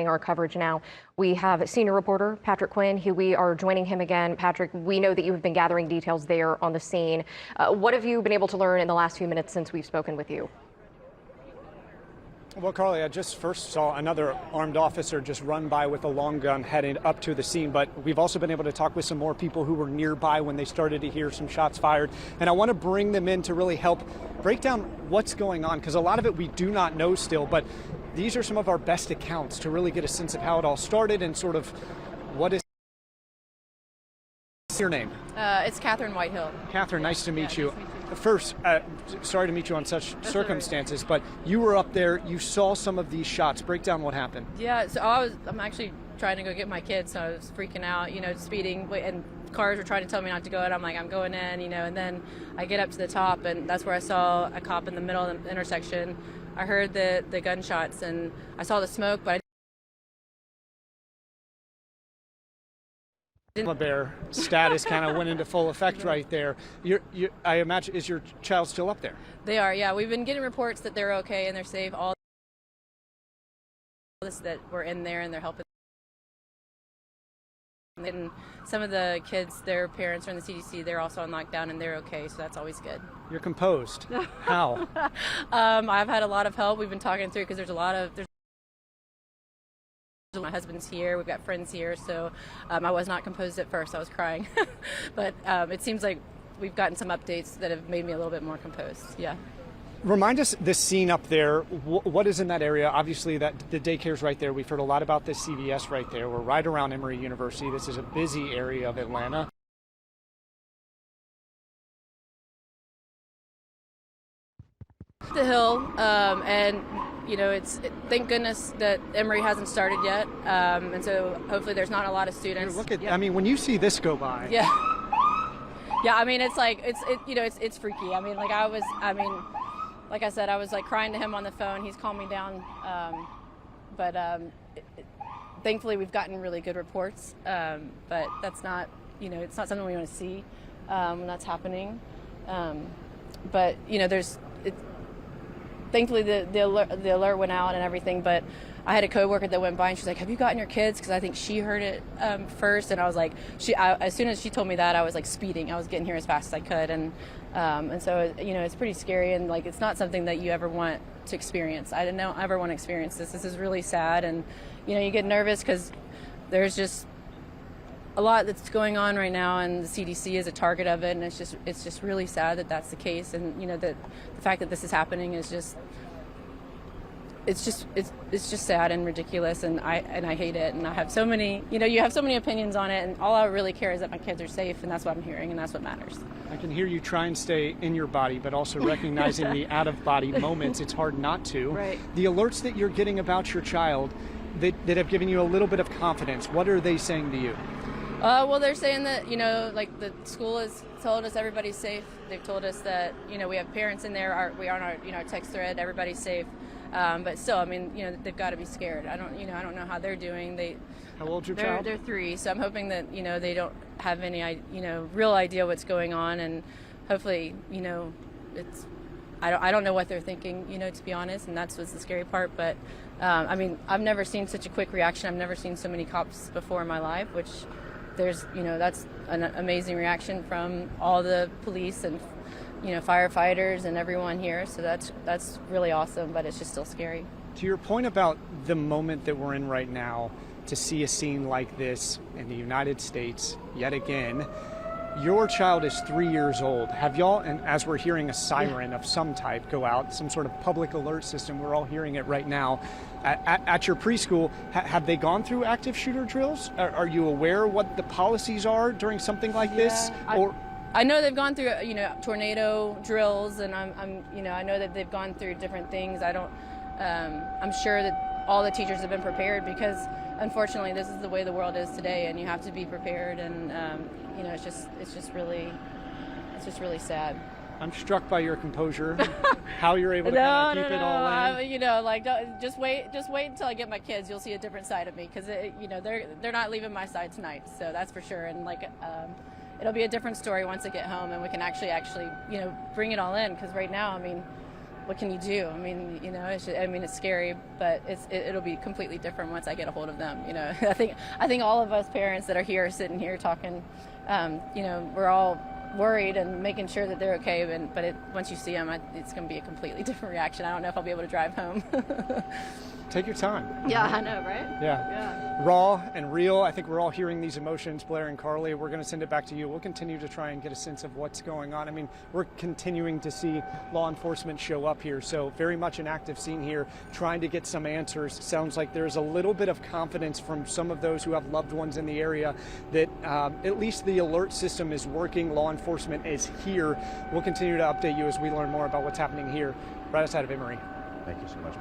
Our coverage now. We have senior reporter Patrick Quinn, who we are joining him again. Patrick, we know that you have been gathering details there on the scene. What have you been able to learn in the last few minutes since we've spoken with you? Well, Carly, I just first saw another armed officer just run by with a long gun heading up to the scene, but we've also been able to talk with some more people who were nearby when they started to hear some shots fired. And I want to bring them in to really help break down what's going on, because a lot of it we do not know still, but these are some of our best accounts to really get a sense of how it all started and sort of what is your name? It's Catherine Whitehill. Catherine, nice to meet you. Nice to meet you. First, sorry to meet you on such circumstances, but you were up there, you saw some of these shots. Break down what happened. Yeah, so I'm actually trying to go get my kids, so I was freaking out, speeding, and cars were trying to tell me not to go, and I'm like, I'm going in, and then I get up to the top, and that's where I saw a cop in the middle of the intersection. I heard the gunshots, and I saw the smoke, but Bear status kind of went into full effect right there. I imagine, is your child still up there? They are, yeah. We've been getting reports that they're okay and they're safe. All this that we're in there and they're helping. And some of the kids, their parents are in the CDC. They're also on lockdown and they're okay, so that's always good. You're composed. How? I've had a lot of help. We've been talking through because there's my husband's here, we've got friends here, so I was not composed at first. I was crying. But it seems like we've gotten some updates that have made me a little bit more composed. Yeah. Remind us the scene up there. What is in that area? Obviously, that the daycare's right there. We've heard a lot about this CVS right there. We're right around Emory University. This is a busy area of Atlanta. The hill, and thank goodness that Emory hasn't started yet, and so hopefully there's not a lot of students. Look at, I mean, when you see this go by. Yeah. Yeah, I mean, it's like, it's freaky. I mean, like like I said, I was like crying to him on the phone. He's calmed me down, but thankfully we've gotten really good reports, but that's not, it's not something we want to see when that's happening. But, thankfully the alert went out and everything, but I had a coworker that went by and she's like, have you gotten your kids? Because I think she heard it first, and I was like, as soon as she told me that, I was like speeding. I was getting here as fast as I could, and so it's pretty scary, and like it's not something that you ever want to experience. I didn't ever want to experience this. This is really sad, and you get nervous because there's just a lot that's going on right now, and the CDC is a target of it, and it's just really sad that that's the case, and that the fact that this is happening is just it's just sad and ridiculous, and I hate it, and I have so many you have so many opinions on it, and all I really care is that my kids are safe, and that's what I'm hearing, and that's what matters. I can hear you try and stay in your body, but also recognizing the out-of-body moments. It's hard not to. Right. The alerts that you're getting about your child that have given you a little bit of confidence, what are they saying to you? Well, they're saying that, like the school has told us everybody's safe. They've told us that, we have parents in there. We are on our text thread. Everybody's safe. But still, I mean, they've got to be scared. I don't know how they're doing. How old's your child? They're 3. So I'm hoping that, they don't have any, real idea what's going on. And hopefully, I don't know what they're thinking, to be honest. And that's what's the scary part. But, I mean, I've never seen such a quick reaction. I've never seen so many cops before in my life, which there's, that's an amazing reaction from all the police and, firefighters and everyone here. So that's really awesome, but it's just still scary. To your point about the moment that we're in right now, to see a scene like this in the United States yet again, your child is 3 years old. Have y'all, and as we're hearing a siren of some type go out, some sort of public alert system, we're all hearing it right now, at your preschool, have they gone through active shooter drills? Are you aware what the policies are during something like this? I know they've gone through, tornado drills, and I know that they've gone through different things. I'm sure that all the teachers have been prepared because, unfortunately, this is the way the world is today, and you have to be prepared. And it's just really sad. I'm struck by your composure, how you're able to kind of keep it all in. Just wait until I get my kids. You'll see a different side of me because they're not leaving my side tonight. So that's for sure. And it'll be a different story once I get home and we can actually bring it all in. Because right now, I mean, what can you do? I mean, you know, it's scary, but it'll be completely different once I get a hold of them. You know, I think all of us parents that are here, sitting here talking, you know, we're all worried and making sure that they're okay. But once you see them, it's going to be a completely different reaction. I don't know if I'll be able to drive home. Take your time. Yeah, I know, right? Yeah. Raw and real. I think we're all hearing these emotions, Blair and Carly. We're going to send it back to you. We'll continue to try and get a sense of what's going on. I mean, we're continuing to see law enforcement show up here, so very much an active scene here, trying to get some answers. Sounds like there's a little bit of confidence from some of those who have loved ones in the area that at least the alert system is working. Law enforcement is here. We'll continue to update you as we learn more about what's happening here right outside of Emory. Thank you so much.